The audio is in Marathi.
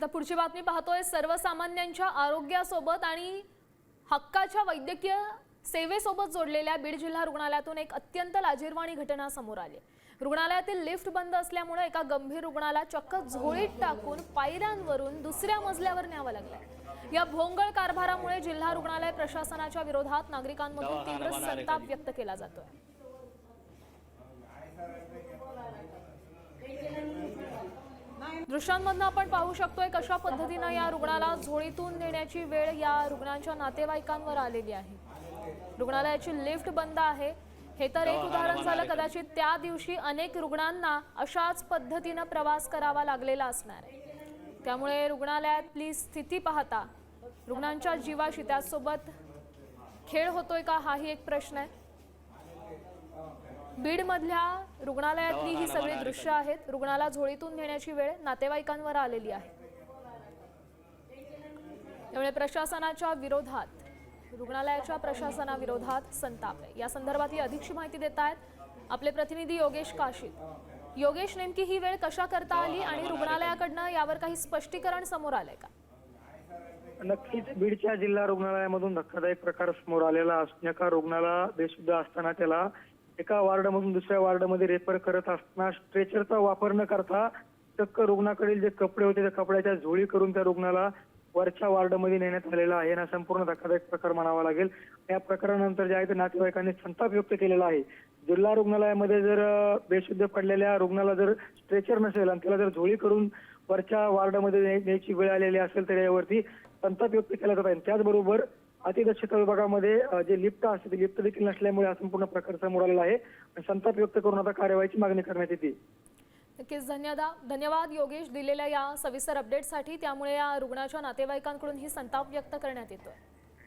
आता पुढची बातमी पाहतोय। सर्वसामान्यांच्या आरोग्यासोबत आणि हक्काच्या वैद्यकीय सेवेसोबत जोडलेल्या बीड जिल्हा रुग्णालयातून एक अत्यंत लाजिरवाणी घटना समोर आली। रुग्णालयातील लिफ्ट बंद असल्यामुळे एका गंभीर रुग्णाला चक्क झोळीत टाकून पायऱ्यांवरून दुसऱ्या मजल्यावर न्यावं लागलं। या भोंगळ कारभारामुळे जिल्हा रुग्णालय प्रशासनाच्या विरोधात नागरिकांमधून तीव्र संताप व्यक्त केला जातोय। दृश्यांमधून आपण पाहू शकतोय कशा पद्धतीने या रुग्णाला झोळीतून नेण्याची वेळ या रुग्णांच्या नातेवाईकांवर आलेली आहे। रुग्णालयाची लिफ्ट बंद आहे। हे तर एक उदाहरण झालं। कदाचित त्या दिवशी अनेक रुग्णांना अशाच पद्धतीने प्रवास करावा लागलेला असणार आहे। त्यामुळे रुग्णालयातली स्थिती पाहता रुग्णांच्या जीवाशी त्यासोबत खेळ होतोय का हाही एक प्रश्न आहे। बीड मधल्या रुग्णालयातली ही सगळी दृश्य आहेत। रुग्णाला झोळीतून नेण्याची वेळ नातेवाईकांवर आलेली आहे। त्यामुळे प्रशासनाच्या विरोधात रुग्णालयाच्या प्रशासनाविरोधात संताप आहे। या संदर्भातली अधिकची माहिती देत आहेत आपले प्रतिनिधी योगेश काशीद। योगेश, नेमकी ही वेळ कशा करता आली आणि रुग्णालयाकडनं यावर काही स्पष्टीकरण समोर आलंय का? नक्कीच बीडच्या जिल्हा रुग्णालयामधून धक्कादायक प्रकार समोर आलेला असून एका रुग्णाला बेशुद्ध असताना त्याला एका वार्डमधून दुसऱ्या वार्डमध्ये रेफर करत असताना स्ट्रेचरचा वापर न करता चक्क रुग्णाकडील जे कपडे होते त्या कपड्याच्या झोळी करून त्या रुग्णाला वरच्या वार्डमध्ये नेण्यात आलेला आहे ना संपूर्ण धक्कादायक प्रकार म्हणावा लागेल। या प्रकारानंतर जे आहे ते नातेवाईकांनी संताप व्यक्त केलेला आहे। जिल्हा रुग्णालयामध्ये जर बेशुद्ध पडलेल्या रुग्णाला जर स्ट्रेचर नसेल आणि त्याला जर झोळी करून वरच्या वार्डमध्ये न्यायची वेळ आलेली असेल तर यावरती संताप व्यक्त केला जात आहे। त्याचबरोबर अतिदक्षता विभागामध्ये जे लिफ्ट असते ते लिफ्ट देखील नसल्यामुळे हा संपूर्ण प्रकार समोर आलेला आहे आणि संताप व्यक्त करून आता कार्यवाहीची मागणी करण्यात येते। नक्कीच धन्यवाद योगेश दिलेल्या या सविस्तर अपडेटसाठी। त्यामुळे या रुग्णाच्या नातेवाईकांकडून ही संताप व्यक्त करण्यात येतोय।